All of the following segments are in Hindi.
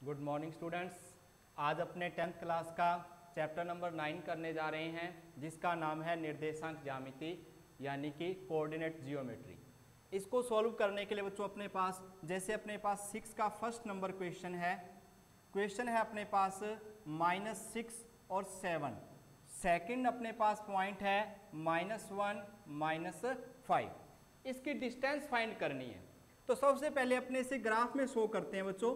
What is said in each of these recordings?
Good morning students. आज अपने 10th क्लास का चैप्टर नंबर 9 करने जा रहे हैं, जिसका नाम है निर्देशांक ज्यामिति यानी कि कोऑर्डिनेट जियोमेट्री। इसको सॉल्व करने के लिए बच्चों अपने पास अपने पास 6 का फर्स्ट नंबर क्वेश्चन है अपने पास -6 और 7। सेकंड अपने पास पॉइंट है -1 -5। इसकी डिस्टेंस फाइंड करनी है। तो सबसे पहले अपने इसे ग्राफ में शो करते हैं बच्चों।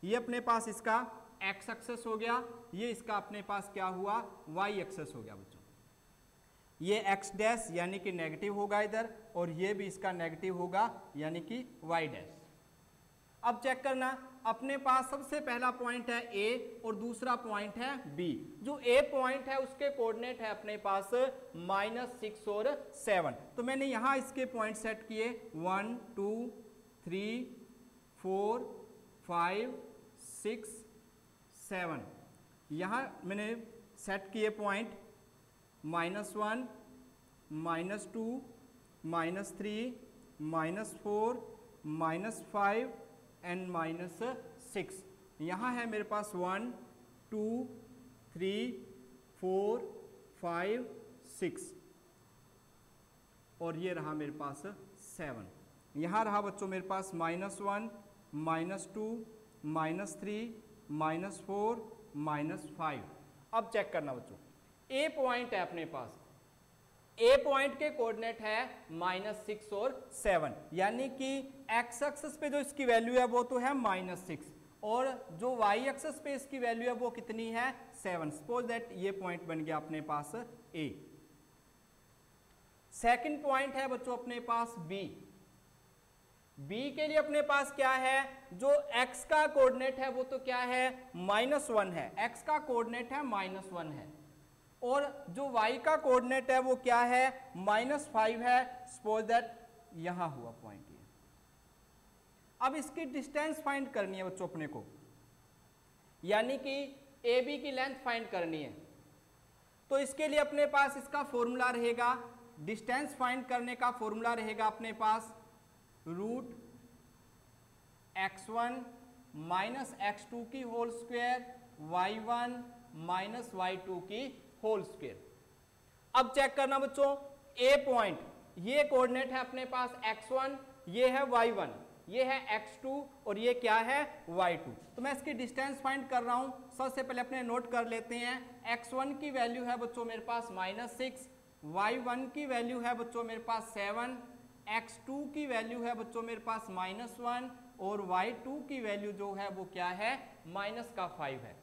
ये अपने पास इसका x एक्सेस हो गया, ये इसका अपने पास क्या हुआ y एक्सेस हो गया बच्चों। ये x डैश यानी कि नेगेटिव होगा इधर, और ये भी इसका नेगेटिव होगा यानी कि y डैश। अब चेक करना, अपने पास सबसे पहला पॉइंट है A और दूसरा पॉइंट है B। जो A पॉइंट है उसके कोऑर्डिनेट है अपने पास -6 और 7। तो मैंने यहां इसके पॉइंट सेट किए 1 2 3 4 5 6 7। यहां मैंने सेट किए पॉइंट -1 -2 -3 -4 -5 एंड -6। यहाँ है मेरे पास 1 2 3 4 5 6 और ये रहा मेरे पास 7। यहाँ रहा बच्चों मेरे पास -1 -2 -3 -4 -5। अब चेक करना बच्चों, ए पॉइंट है अपने पास, ए पॉइंट के कोऑर्डिनेट है -6 और 7, यानी कि एक्स एक्सिस पे जो इसकी वैल्यू है वो तो है -6 और जो वाई एक्सिस पे इसकी वैल्यू है वो कितनी है 7। सपोज दैट ये पॉइंट बन गया अपने पास ए। सेकंड पॉइंट है बच्चों अपने पास बी। बी के लिए अपने पास क्या है, जो x का कोऑर्डिनेट है वो तो क्या है -1 है, x का कोऑर्डिनेट है -1 है, और जो y का कोऑर्डिनेट है वो क्या है -5 है। सपोज दैट यहां हुआ पॉइंट ये। अब इसकी डिस्टेंस फाइंड करनी है बच्चों अपने को, यानी कि ए बी की लेंथ फाइंड करनी है। तो इसके लिए अपने पास इसका फॉर्मूला रहेगा, डिस्टेंस फाइंड करने का फॉर्मूला रहेगा अपने पास √x1 -x2 की होल स्क्वायर y1 -y2 की होल स्क्वायर। अब चेक करना बच्चों, ए पॉइंट ये कोऑर्डिनेट है अपने पास x1, ये है y1, ये है x2 और ये क्या है y2। तो मैं इसकी डिस्टेंस फाइंड कर रहा हूं। सबसे पहले अपने नोट कर लेते हैं, x1 की वैल्यू है बच्चों मेरे पास -6, y1 की वैल्यू है बच्चों मेरे पास 7, x2 की वैल्यू है बच्चों मेरे पास -1 और y2 की वैल्यू जो है वो क्या है -5 है।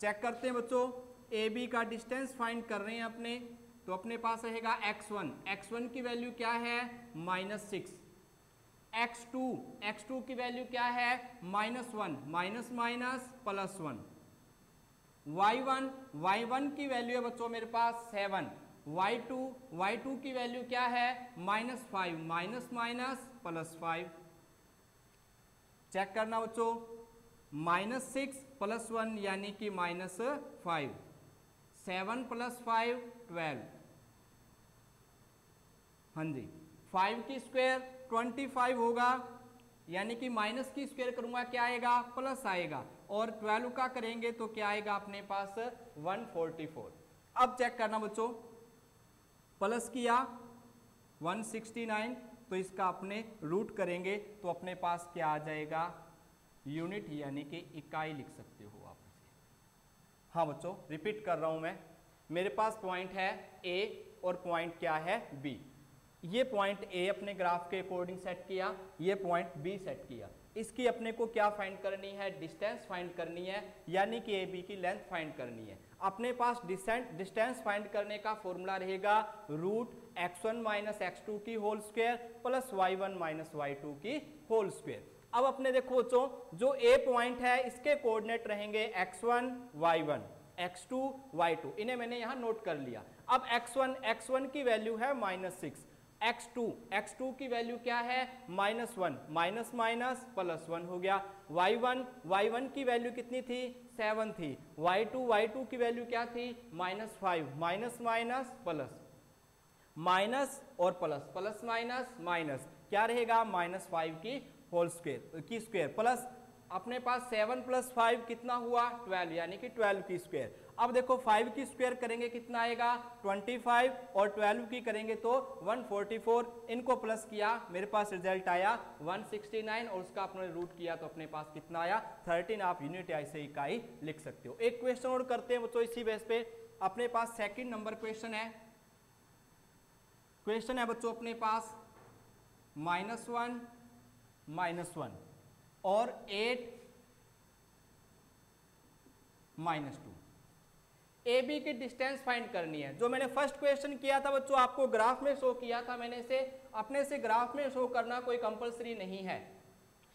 चेक करते हैं बच्चों, ए बी का डिस्टेंस फाइंड कर रहे हैं अपने। तो अपने पास रहेगा x1 की वैल्यू क्या है -6, x2 की वैल्यू क्या है -1 ±+1, y1 की वैल्यू है बच्चों मेरे पास 7, y2 की वैल्यू क्या है -5 ±5। चेक करना बच्चों, -6 + 1 यानी कि -5, 7 + 5 12, हाँ जी, 5 की स्क्वायर 25 होगा, यानी कि माइनस की स्क्वायर करूंगा क्या आएगा प्लस आएगा, और 12 का करेंगे तो क्या आएगा अपने पास 144। अब चेक करना बच्चों, प्लस किया 169, तो इसका अपने रूट करेंगे तो अपने पास क्या आ जाएगा यूनिट, यानी कि इकाई लिख सकते हो आप इसे। हाँ बच्चों, रिपीट कर रहा हूं मैं, मेरे पास पॉइंट है ए और पॉइंट क्या है बी। ये पॉइंट ए अपने ग्राफ के अकॉर्डिंग सेट किया, ये पॉइंट बी सेट किया। इसकी अपने को क्या फाइंड करनी है, डिस्टेंस फाइंड करनी है, यानी कि ए बी की लेंथ फाइंड करनी है। अपने पास डिस्टेंस फाइंड करने का फॉर्मूला रहेगा √x1 - x2 की whole square plus y1 - y2 की होल स्क्वायर। अब अपने देखो बच्चों, जो ए पॉइंट है इसके कोऑर्डिनेट रहेंगे x1 y1 x2 y2, इन्हें मैंने यहां नोट कर लिया। अब x1 की वैल्यू है -6, x2 की वैल्यू क्या है -1 ±+1 हो गया, y1 की वैल्यू कितनी थी 7 थी, y2 की वैल्यू क्या थी -5 प्लस माइनस और प्लस, प्लस माइनस माइनस क्या रहेगा -5 की होल स्क्वायर की स्क्वायर प्लस अपने पास 7 + 5 कितना हुआ 12 यानी कि 12 की स्क्वायर। अब देखो 5 की स्क्वायर करेंगे कितना आएगा 25 और 12 की करेंगे तो 144, इनको प्लस किया मेरे पास रिजल्ट आया 169 और उसका अपने रूट किया तो अपने पास कितना आया 13। आप यूनिट ऐसे इकाई लिख सकते हो। एक क्वेश्चन और करते हैं बच्चों इसी बेस पे। अपने पास सेकंड नंबर क्वेश्चन है बच्चों अपने पास -1 -1 और 8 -2 ए बी की डिस्टेंस फाइंड करनी है। जो मैंने फर्स्ट क्वेश्चन किया था बच्चों आपको ग्राफ में शो किया था मैंने इसे अपने से ग्राफ में शो करना कोई कंपलसरी नहीं है।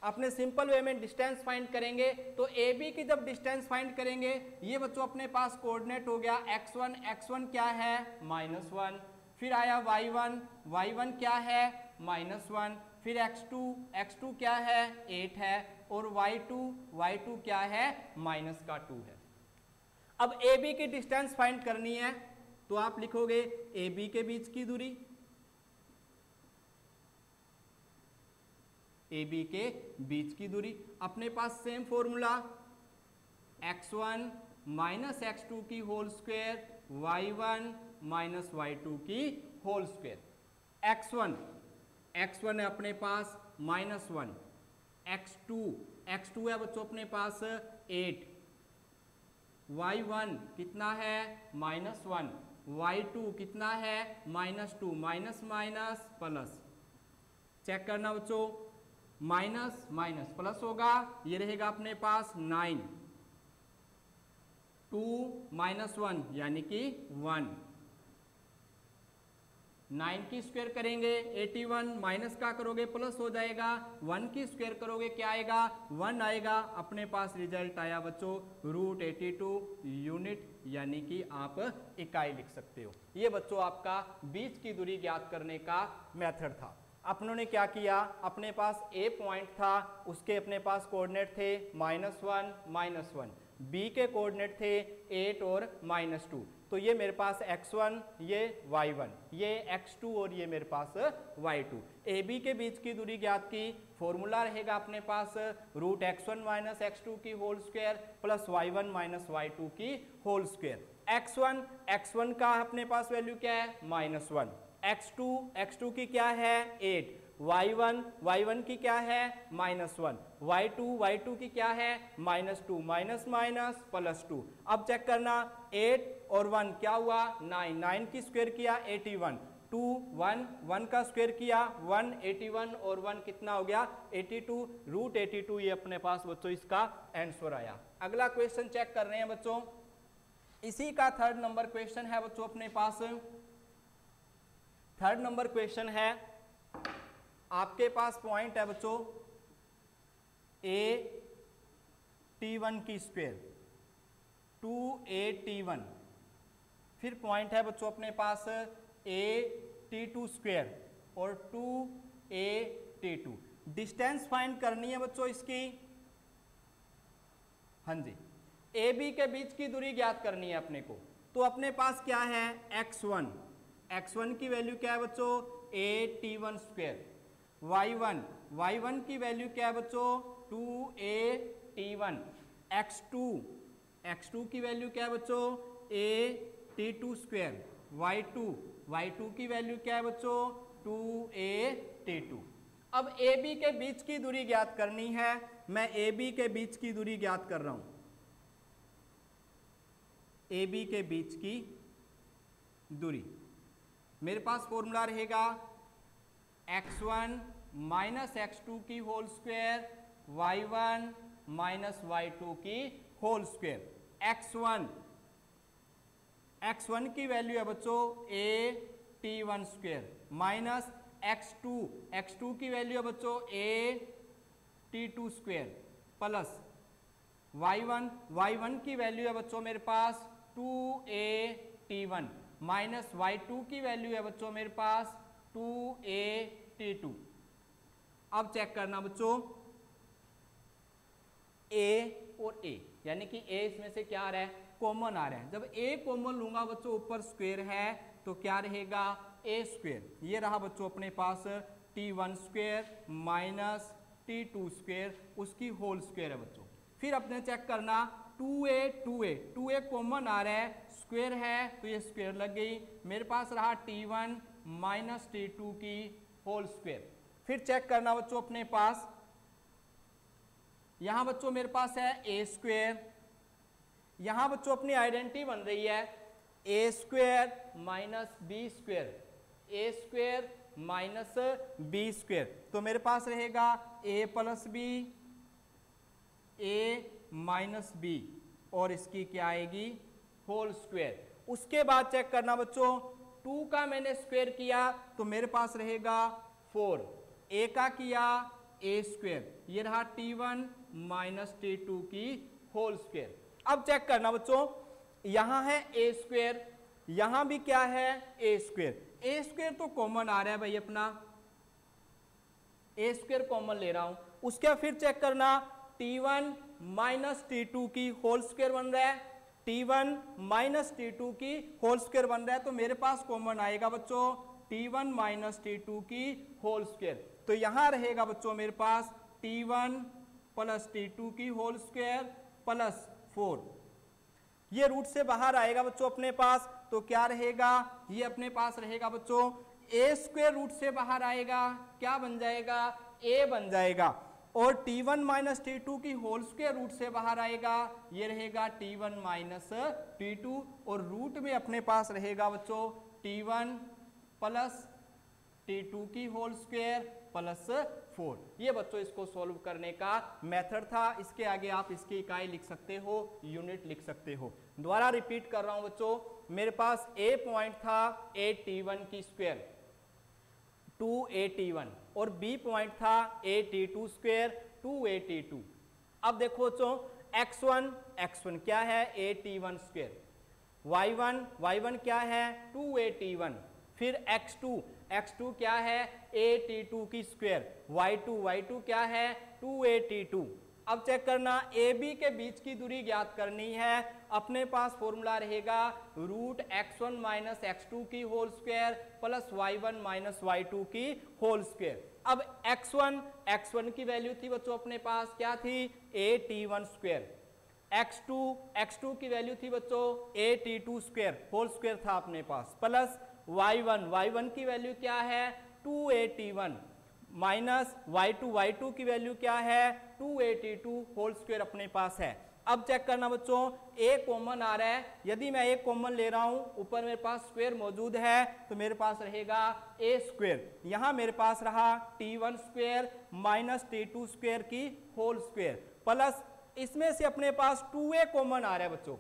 अपने सिंपल वे में डिस्टेंस फाइंड करेंगे तो ए बी की जब डिस्टेंस फाइंड करेंगे ये बच्चों अपने पास कोऑर्डिनेट हो गया x1 क्या है -1, फिर आया y1 क्या है -1, फिर x2 क्या है 8 है और y2 क्या है -2 है। अब ए बी की डिस्टेंस फाइंड करनी है तो आप लिखोगे ए बी के बीच की दूरी, ए बी के बीच की दूरी अपने पास सेम फॉर्मूला x1 - x2 की होल स्क्वायर y1 - y2 की होल स्क्वायर। x1 है अपने पास -1, x2 है बच्चों अपने पास 8, y1 कितना है -1, y2 कितना है -2, माइनस प्लस चेक करना बच्चों, माइनस प्लस होगा ये रहेगा अपने पास 9, 2 - 1 यानी कि 1, 9 की स्क्वायर करेंगे 81, माइनस का करोगे प्लस हो जाएगा, 1 की स्क्वायर करोगे क्या आएगा 1 आएगा। अपने पास रिजल्ट आया बच्चों √82 यूनिट यानी कि आप इकाई लिख सकते हो। ये बच्चों आपका बीच की दूरी ज्ञात करने का मेथड था। अपनों ने क्या किया अपने पास ए पॉइंट था उसके अपने पास कोऑर्डिनेट थे -1 बी के कोऑर्डिनेट थे 8 और -2, तो ये मेरे पास x1 ये y1 ये x2 और ये मेरे पास y2। ए बी के बीच की दूरी ज्ञात की फॉर्मूला रहेगा अपने पास √x1 - x2 की whole square plus y1 - y2 की होल स्क्वायर। x1 का अपने पास वैल्यू क्या है -1, x2 की क्या है 8, y1 की क्या है -1, y2 की क्या है -2, माइनस प्लस 2। अब चेक करना 8 और 1 क्या हुआ 9 की स्क्वायर किया 81, 2 1 का स्क्वायर किया 181 और 1 कितना हो गया 82, √82 ये अपने पास बच्चों इसका आंसर आया। अगला क्वेश्चन चेक कर रहे हैं बच्चों, इसी का थर्ड नंबर क्वेश्चन है बच्चों अपने पास। थर्ड नंबर क्वेश्चन है आपके पास पॉइंट है बच्चों AT1 की स्क्वायर 2AT1, फिर पॉइंट है बच्चों अपने पास AT2 स्क्वायर और 2AT2। डिस्टेंस फाइंड करनी है बच्चों इसकी, हाँ जी ए बी के बीच की दूरी ज्ञात करनी है अपने को। तो अपने पास क्या है x1 की वैल्यू क्या है बच्चों AT1 स्क्वायर, y1 की वैल्यू क्या है बच्चों 2AT1, x2 की वैल्यू क्या है बच्चों AT2 स्क्वायर, y2 की वैल्यू क्या है बच्चों 2AT2। अब ए बी के बीच की दूरी ज्ञात करनी है, मैं ए बी के बीच की दूरी ज्ञात कर रहा हूं। ए बी के बीच की दूरी मेरे पास फॉर्मूला रहेगा x1 - x2 की होल स्क्वायर y1 - y2 की होल स्क्वायर। x1 की वैल्यू है बच्चों AT1 स्क्वायर माइनस x2 की वैल्यू है बच्चों AT2 स्क्वायर प्लस y1 की वैल्यू है बच्चों मेरे पास 2AT1 माइनस y2 की वैल्यू है बच्चों मेरे पास 2AT2। अब चेक करना बच्चों A और A यानी कि A इसमें से क्या आ रहा है कॉमन आ रहा है। जब A कॉमन लूंगा बच्चों ऊपर स्क्वायर है तो क्या रहेगा A स्क्वायर, ये रहा बच्चों अपने पास T1 square minus T2 square उसकी होल स्क्वायर है बच्चों। फिर अपने चेक करना 2a कॉमन आ रहा है, स्क्वायर है तो ये स्क्वायर लग गई, मेरे पास रहा T1 माइनस T2 की होल स्क्वायर। फिर चेक करना बच्चों अपने पास, यहां बच्चों मेरे पास है a स्क्वायर, यहां बच्चों अपनी आइडेंटिटी बन रही है a square minus b square, a square minus b square, तो मेरे पास रहेगा a plus b, a minus b और इसकी क्या आएगी होल स्क्वायर। उसके बाद चेक करना बच्चों 2 का मैंने स्क्वायर किया तो मेरे पास रहेगा 4, a का किया a स्क्वायर, ये रहा T1 माइनस T2 की होल स्क्वायर। अब चेक करना बच्चों यहां है a स्क्वायर, यहां भी क्या है a स्क्वायर, a स्क्वायर तो कॉमन आ रहा है भाई अपना, a स्क्वायर कॉमन ले रहा हूं। उसके बाद फिर चेक करना T1 माइनस T2 की होल स्क्वायर बन रहा है, T1 माइनस T2 की होल स्क्वायर बन रहा है, तो मेरे पास कॉमन आएगा बच्चों T1 माइनस T2 की होल स्क्वायर, तो यहां रहेगा बच्चों मेरे पास T1 प्लस T2 की होल स्क्वायर प्लस 4, ये रूट से बाहर आएगा बच्चों अपने पास, तो क्या रहेगा ये अपने पास रहेगा बच्चों a स्क्वायर रूट से बाहर आएगा, क्या बन जाएगा a बन जाएगा, और T1 माइनस T2 की होल स्क्वायर रूट से बाहर आएगा, ये रहेगा T1 माइनस T2 और रूट में अपने पास रहेगा बच्चों T1 प्लस T2 की होल स्क्वायर प्लस 4। ये बच्चों इसको सॉल्व करने का मेथड था, इसके आगे आप इसकी इकाई लिख सकते हो, यूनिट लिख सकते हो। दोबारा रिपीट कर रहा हूं बच्चों, मेरे पास a पॉइंट था a_t1 की स्क्वायर 2a_t1 और b पॉइंट था a_t2 स्क्वायर 2a_t2। अब देखो बच्चों x1 क्या है a_t1 स्क्वायर, y1 क्या है 2a_t1, फिर x2 क्या है a_t2 की स्क्वायर, y2 क्या है 2a_t2। अब चेक करना AB के बीच की दूरी ज्ञात करनी है, अपने पास फॉर्मूला रहेगा रूट x1 माइनस x2 की whole square plus y1 minus y2 की होल स्क्वायर। अब x1 की वैल्यू थी बच्चों अपने पास क्या थी a_t1 स्क्वायर, x2 की वैल्यू थी बच्चों a_t2 स्क्वायर होल स्क्वायर था अपने पास, प्लस y1 की वैल्यू क्या है 2a_t1 माइनस y2 की वैल्यू क्या है 2a_t2 होल स्क्वायर अपने पास है। अब चेक करना बच्चों a कॉमन आ रहा है, यदि मैं a कॉमन ले रहा हूं ऊपर मेरे पास स्क्वायर मौजूद है तो मेरे पास रहेगा a स्क्वायर, यहां मेरे पास रहा T1 square minus T2 square की होल स्क्वायर प्लस इसमें से अपने पास 2a कॉमन आ रहा है बच्चों,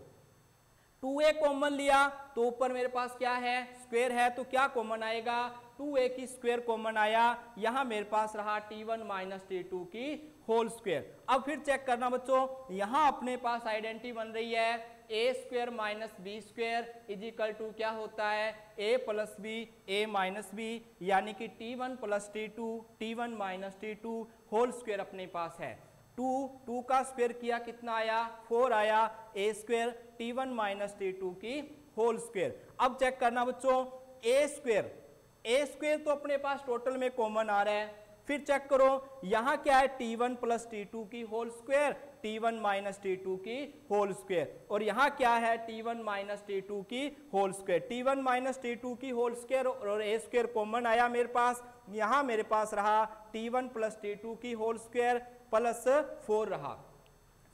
2a कॉमन लिया तो ऊपर मेरे पास क्या है स्क्वायर है, तो क्या कॉमन आएगा 2a की स्क्वायर कॉमन आया, यहां मेरे पास रहा T1 माइनस T2 की होल स्क्वायर। अब फिर चेक करना बच्चों यहां अपने पास आइडेंटिटी बन रही है a square minus b square is equal to क्या होता है a plus b a minus b, यानी कि T1 plus T1 minus T2 whole square अपने पास है। 2 का स्क्वायर किया कितना आया 4 आया, a square T1 minus T2 की होल स्क्वायर। अब चेक करना बच्चों a स्क्वायर तो अपने पास टोटल में कॉमन आ रहा है, फिर चेक करो यहां क्या है T1 प्लस T2 की whole square T1 minus T2 की होल स्क्वायर, और यहां क्या है T1 माइनस T2 की whole square, T1 minus T2 की होल स्क्वायर और a स्क्वायर कॉमन आया मेरे पास, यहां मेरे पास रहा T1 प्लस T2 की होल स्क्वायर प्लस 4 रहा।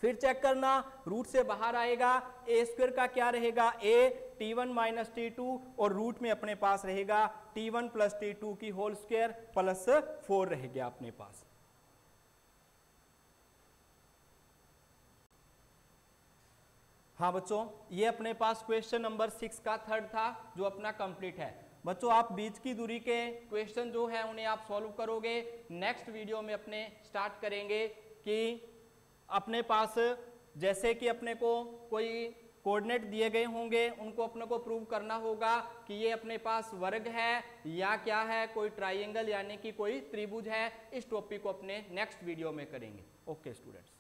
फिर चेक करना रूट से बाहर आएगा a स्क्वायर का क्या रहेगा a T1 माइनस T2 और रूट में अपने पास रहेगा T1 प्लस T2 की होल स्क्वायर प्लस 4 रह गया अपने पास। हाँ बच्चों ये अपने पास क्वेश्चन नंबर 6 का थर्ड था जो अपना कंप्लीट है। बच्चों आप बीच की दूरी के क्वेश्चन जो है उन्हें आप सॉल्व करोगे, नेक्स्ट वीडियो में अपने स्टार्ट करेंगे कि अपने पास जैसे कि अपने को कोई कोऑर्डिनेट दिए गए होंगे उनको अपने को प्रूव करना होगा कि ये अपने पास वर्ग है या क्या है, कोई ट्राइंगल यानी कि कोई त्रिभुज है। इस टॉपिक को अपने नेक्स्ट वीडियो में करेंगे। Okay students.